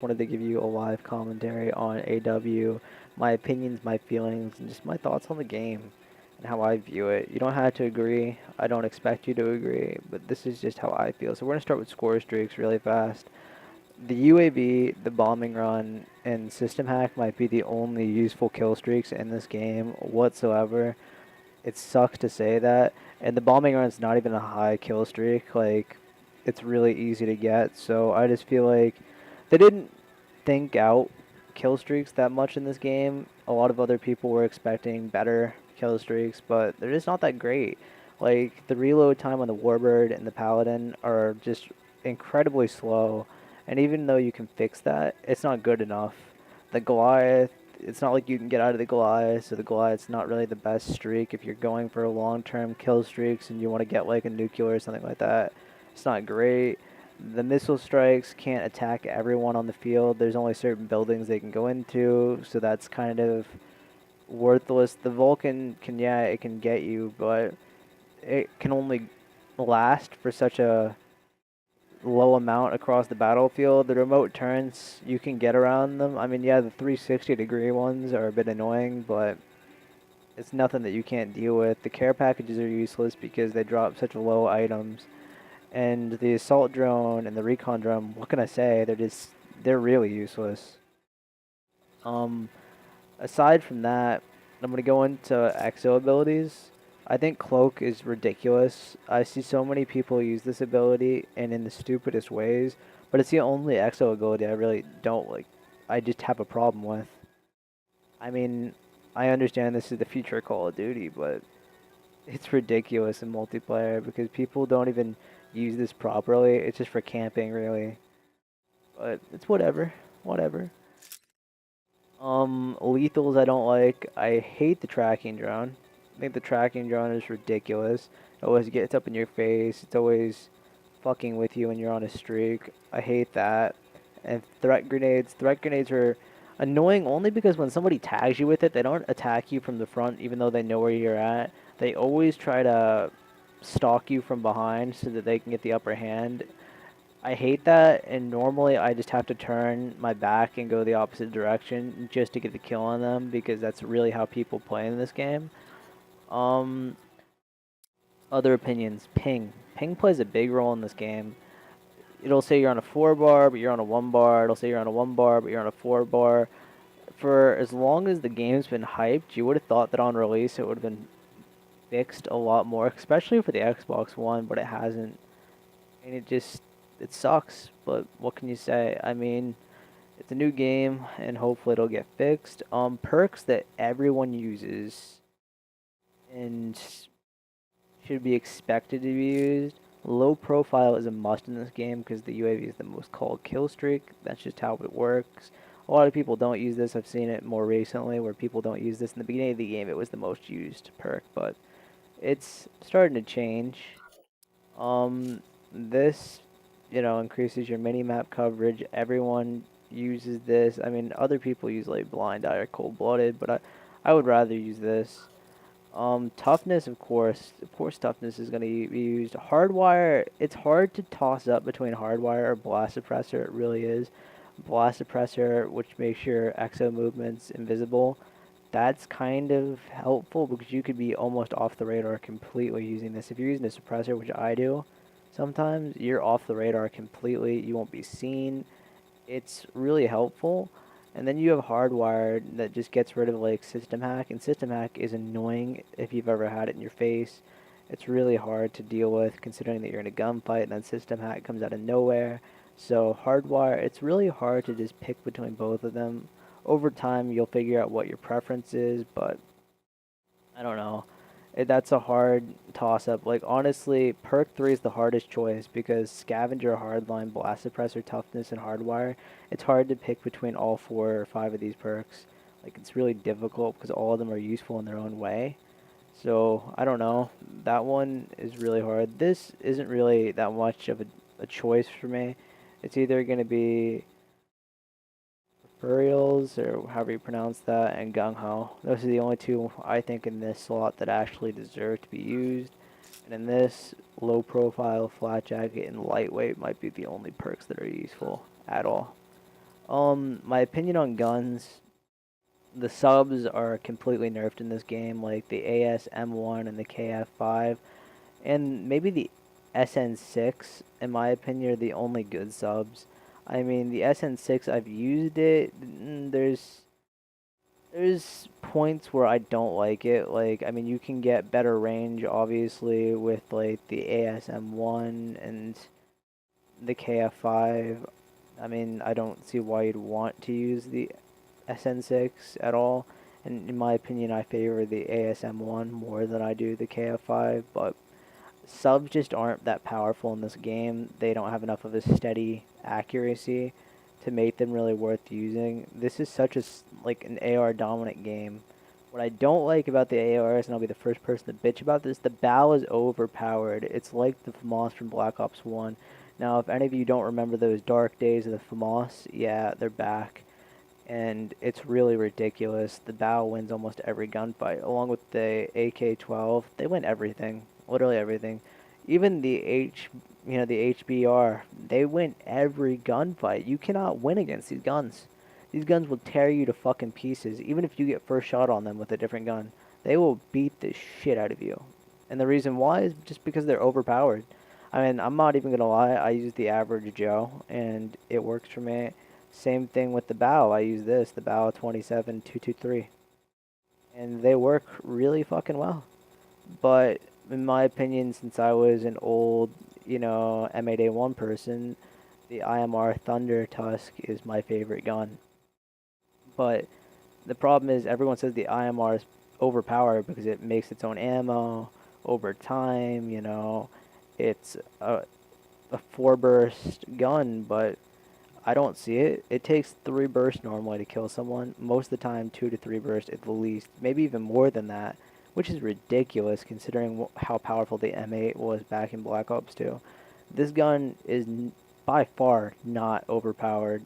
Wanted to give you a live commentary on AW, my opinions, my feelings, and just my thoughts on the game and how I view it. You don't have to agree. I don't expect you to agree, but this is just how I feel. So we're going to start with score streaks really fast. The UAV, the bombing run, and system hack might be the only useful kill streaks in this game whatsoever. It sucks to say that. And the bombing run's not even a high kill streak. Like, it's really easy to get. So I just feel like they didn't think out kill streaks that much in this game. A lot of other people were expecting better kill streaks, but they're just not that great. Like, the reload time on the Warbird and the Paladin are just incredibly slow. And even though you can fix that, it's not good enough. The Goliath, it's not like you can get out of the Goliath, so the Goliath's not really the best streak if you're going for long-term kill streaks and you want to get like a nuclear or something like that. It's not great. The missile strikes can't attack everyone on the field. There's only certain buildings they can go into, so that's kind of worthless. The Vulcan can, yeah, it can get you, but it can only last for such a low amount across the battlefield. The remote turns, you can get around them. I mean, yeah, the 360-degree ones are a bit annoying, but it's nothing that you can't deal with. The care packages are useless because they drop such low items. And the assault drone and the recon drone, what can I say? They're really useless. Um, Aside from that, I'm gonna go into exo abilities. I think cloak is ridiculous. I see so many people use this ability and in the stupidest ways, but it's the only exo ability I really don't like. I just have a problem with. I mean, I understand this is the future of Call of Duty, but it's ridiculous in multiplayer because people don't even use this properly. It's just for camping, really. But it's whatever. Whatever. Lethals I don't like. I hate the tracking drone. I think the tracking drone is ridiculous. It always gets up in your face. It's always fucking with you when you're on a streak. I hate that. And threat grenades. Threat grenades are annoying only because when somebody tags you with it, they don't attack you from the front even though they know where you're at. They always try to stalk you from behind so that they can get the upper hand. I hate that, and normally I just have to turn my back and go the opposite direction just to get the kill on them because that's really how people play in this game. Um, Other opinions. Ping. Ping plays a big role in this game. It'll say you're on a 4 bar, but you're on a 1 bar. It'll say you're on a 1 bar, but you're on a 4 bar. For as long as the game's been hyped, you would have thought that on release it would have been fixed a lot more, especially for the Xbox One, but it hasn't. And it sucks, but what can you say? I mean, it's a new game, and hopefully it'll get fixed. Perks that everyone uses and should be expected to be used. Low profile is a must in this game because the UAV is the most called kill streak. That's just how it works. A lot of people don't use this. I've seen it more recently where people don't use this. In the beginning of the game, it was the most used perk, but it's starting to change. This, increases your mini-map coverage. Everyone uses this. I mean, other people use like Blind Eye or Cold Blooded, but I would rather use this. Toughness, of course, toughness is going to be used. Hardwire, it's hard to toss up between hardwire or blast suppressor. It really is. Blast suppressor, which makes your exo movements invisible. That's kind of helpful because you could be almost off the radar completely using this. If you're using a suppressor, which I do, sometimes you're off the radar completely. You won't be seen. It's really helpful. And then you have hardwired that just gets rid of like system hack, and system hack is annoying if you've ever had it in your face. It's really hard to deal with considering that you're in a gunfight and then system hack comes out of nowhere. So hardwire, it's really hard to just pick between both of them. Over time, you'll figure out what your preference is, but I don't know. That's a hard toss up. Like honestly, perk 3 is the hardest choice because scavenger, hardline, blast suppressor, toughness, and hardwire. It's hard to pick between all 4 or 5 of these perks. Like it's really difficult because all of them are useful in their own way. So I don't know. That one is really hard. This isn't really that much of a choice for me. It's either going to be Burials, or however you pronounce that, and Gung Ho. Those are the only two I think in this slot that actually deserve to be used. And in this, low profile, flat jacket, and lightweight might be the only perks that are useful at all. My opinion on guns, the subs are completely nerfed in this game, like the AS-M1 and the KF5, and maybe the SN6, in my opinion, are the only good subs. I mean, the SN6, I've used it. There's points where I don't like it. Like, I mean, you can get better range, obviously, with like the ASM1 and the KF5. I mean, I don't see why you'd want to use the SN6 at all. And in my opinion, I favor the ASM1 more than I do the KF5. But subs just aren't that powerful in this game. They don't have enough of a steady accuracy to make them really worth using. This is such a like an AR dominant game. What I don't like about the ARs, and I'll be the first person to bitch about this, the bow is overpowered. It's like the FAMAS from Black Ops 1. Now, if any of you don't remember those dark days of the FAMAS, yeah, they're back. And it's really ridiculous. The bow wins almost every gunfight, along with the AK-12. They win everything, literally everything. Even the HBR, they win every gunfight. You cannot win against these guns. These guns will tear you to fucking pieces, even if you get first shot on them with a different gun. They will beat the shit out of you. And the reason why is just because they're overpowered. I mean, I'm not even gonna lie, I use the average Joe, and it works for me. Same thing with the bow. I use the bow 27223. And they work really fucking well. But in my opinion, since I was an old, M8A1 person, the IMR Thunder Tusk is my favorite gun. But the problem is everyone says the IMR is overpowered because it makes its own ammo over time, it's a four burst gun, but I don't see it. It takes 3 bursts normally to kill someone. Most of the time, 2 to 3 bursts at the least. Maybe even more than that, which is ridiculous considering how powerful the M8 was back in Black Ops 2. This gun is by far not overpowered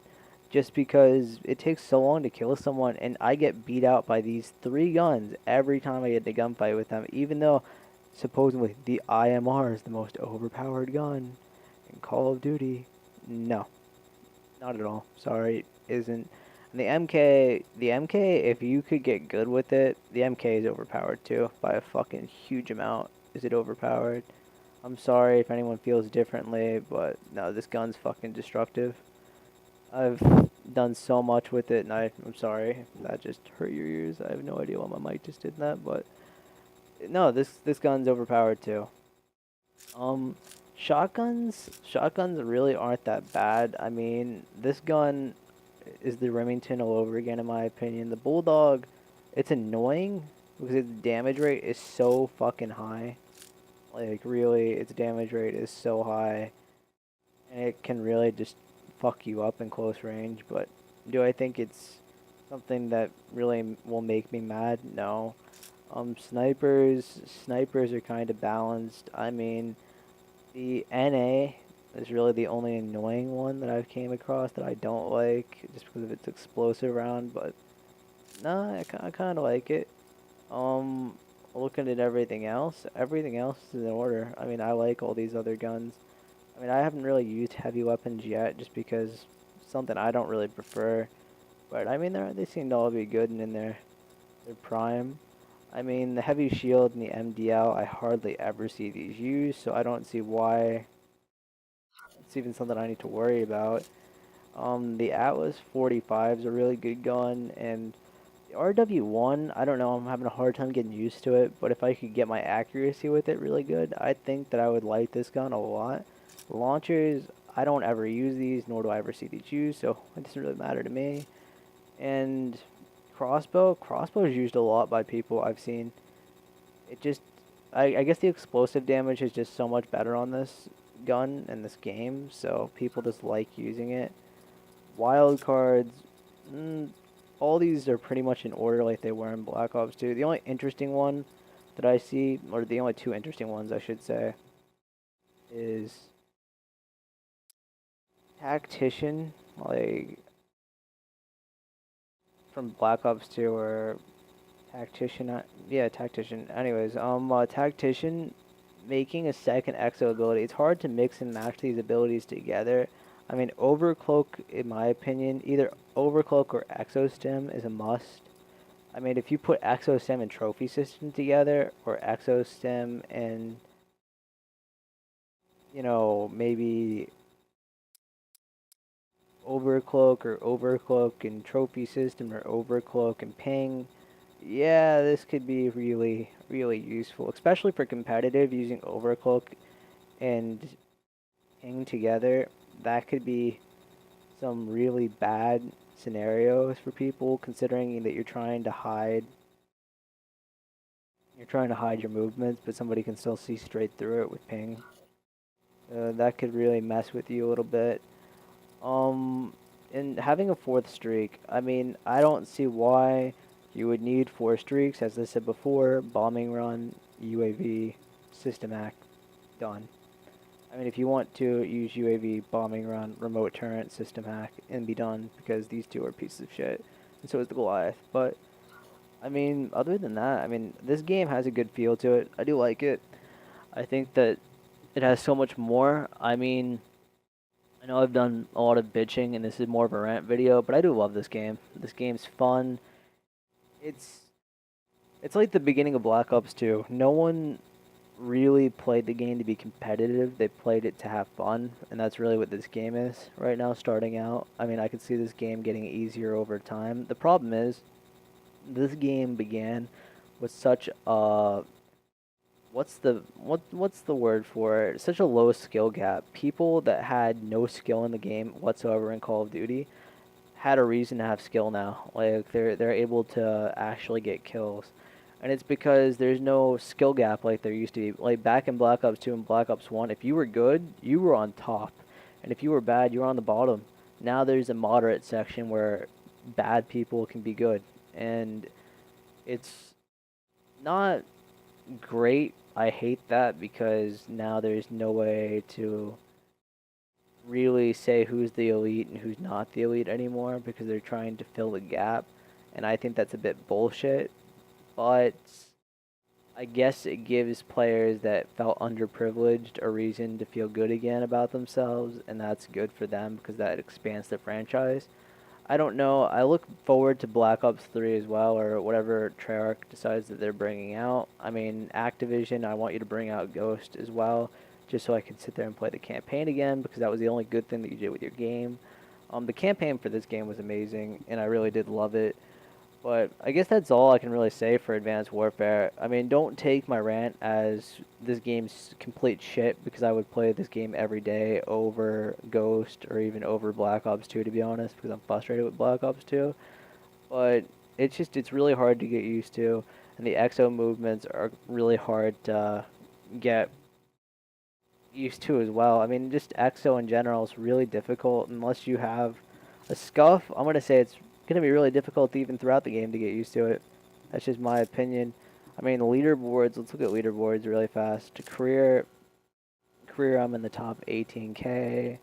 just because it takes so long to kill someone, and I get beat out by these 3 guns every time I get to gunfight with them, even though supposedly the IMR is the most overpowered gun in Call of Duty. No. Not at all. Sorry, isn't. And the MK, if you could get good with it, the MK is overpowered too by a fucking huge amount. Is it overpowered? I'm sorry if anyone feels differently, but no, this gun's fucking destructive. I've done so much with it, and I'm sorry if that just hurt your ears. I have no idea why my mic just did that, but no, this gun's overpowered too. Um, shotguns really aren't that bad. I mean, this gun is the Remington all over again, in my opinion. The Bulldog, it's annoying because its damage rate is so fucking high. Like, really, its damage rate is so high, and it can really just fuck you up in close range. But do I think it's something that really will make me mad? No. Snipers are kind of balanced. I mean, the NA is really the only annoying one that I've came across that I don't like, just because of its explosive round, but nah, I kind of like it. Um, Looking at everything else is in order. I mean, I like all these other guns. I mean, I haven't really used heavy weapons yet, just because it's something I don't really prefer. But I mean, they seem to all be good and in their prime. I mean, the heavy shield and the MDL, I hardly ever see these used, so I don't see why it's even something I need to worry about. The Atlas 45 is a really good gun, and the RW1, I don't know, I'm having a hard time getting used to it, but if I could get my accuracy with it really good, I think that I would like this gun a lot. Launchers, I don't ever use these, nor do I ever see these used, so it doesn't really matter to me. And crossbow is used a lot by people I've seen. It just, I guess the explosive damage is just so much better on this gun and this game, so people just like using it. Wild cards, all these are pretty much in order like they were in Black Ops 2. The only interesting one that I see, or the only 2 interesting ones I should say, is Tactician, like from Black Ops 2, or Tactician, yeah, Tactician. Anyways, Tactician, making a second exo ability. It's hard to mix and match these abilities together. I mean, overcloak, in my opinion, either overcloak or exostim is a must. I mean, if you put exostim and trophy system together, or exostim and, maybe overcloak or overcloak and trophy system or overcloak and ping, yeah, this could be really, really useful, especially for competitive using overcloak and ping together. That could be some really bad scenarios for people, considering that you're trying to hide your movements, but somebody can still see straight through it with ping. That could really mess with you a little bit. Um, and having a fourth streak, I mean, I don't see why you would need four streaks. As I said before, bombing run, UAV, system hack, done. I mean, if you want to use UAV, bombing run, remote turret, system hack, and be done, because these two are pieces of shit, and so is the Goliath. But I mean, other than that, I mean, this game has a good feel to it. I do like it. I think that it has so much more. I mean, I know I've done a lot of bitching, and this is more of a rant video, but I do love this game. This game's fun. It's it's like the beginning of Black Ops 2. No one really played the game to be competitive. They played it to have fun, and that's really what this game is right now, starting out. I mean, I could see this game getting easier over time. The problem is, this game began with such a what's the word for it? Such a low skill gap. People that had no skill in the game whatsoever in Call of Duty had a reason to have skill now. Like they're able to actually get kills. And it's because there's no skill gap like there used to be. Like back in Black Ops 2 and Black Ops 1, if you were good, you were on top. And if you were bad, you were on the bottom. Now there's a moderate section where bad people can be good. And it's not great. I hate that because now there's no way to really say who's the elite and who's not the elite anymore because they're trying to fill the gap. And I think that's a bit bullshit. But I guess it gives players that felt underprivileged a reason to feel good again about themselves, and that's good for them because that expands the franchise. I don't know. I look forward to Black Ops 3 as well, or whatever Treyarch decides that they're bringing out. I mean, Activision, I want you to bring out Ghost as well, just so I can sit there and play the campaign again, because that was the only good thing that you did with your game. The campaign for this game was amazing, and I really did love it. But I guess that's all I can really say for Advanced Warfare. I mean, don't take my rant as this game's complete shit, because I would play this game every day over Ghost or even over Black Ops 2, to be honest, because I'm frustrated with Black Ops 2. But it's really hard to get used to, and the exo movements are really hard to get used to as well. I mean, just EXO in general is really difficult unless you have a scuff. I'm gonna say it's gonna be really difficult even throughout the game to get used to it. That's just my opinion. I mean, leaderboards. Let's look at leaderboards really fast. Career, I'm in the top 18K.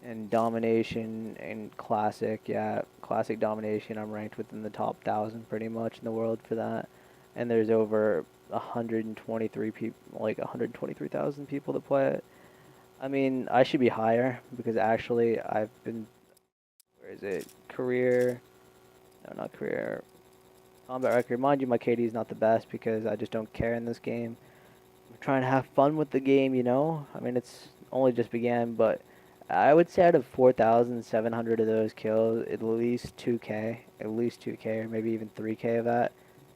And domination and classic, yeah, classic domination. I'm ranked within the top 1,000 pretty much in the world for that. And there's over 123 people, like 123,000 people that play it. I mean, I should be higher because actually I've been, where is it? Career, no, not career. Combat record. Mind you, my KD is not the best because I just don't care in this game. I'm trying to have fun with the game, you know? I mean, it's only just began, but I would say out of 4,700 of those kills, at least 2K, or maybe even 3K of that,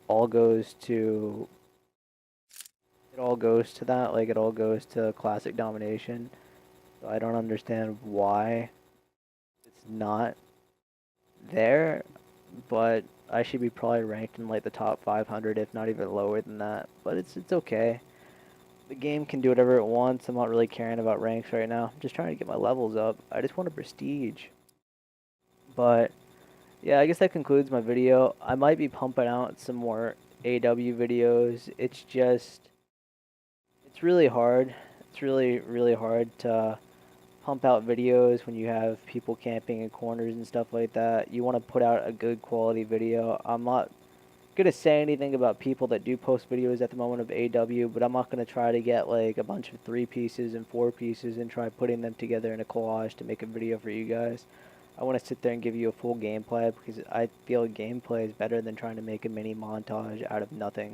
all goes to it all goes to that, like it all goes to classic domination. So I don't understand why it's not there, but I should be probably ranked in like the top 500, if not even lower than that. But it's okay. The game can do whatever it wants. I'm not really caring about ranks right now. I'm just trying to get my levels up. I just want a prestige. But yeah, I guess that concludes my video. I might be pumping out some more AW videos. It's really hard. It's really, really hard to pump out videos when you have people camping in corners and stuff like that. You want to put out a good quality video. I'm not gonna say anything about people that do post videos at the moment of AW, but I'm not gonna try to get like a bunch of 3 pieces and 4 pieces and try putting them together in a collage to make a video for you guys. I want to sit there and give you a full gameplay because I feel gameplay is better than trying to make a mini montage out of nothing.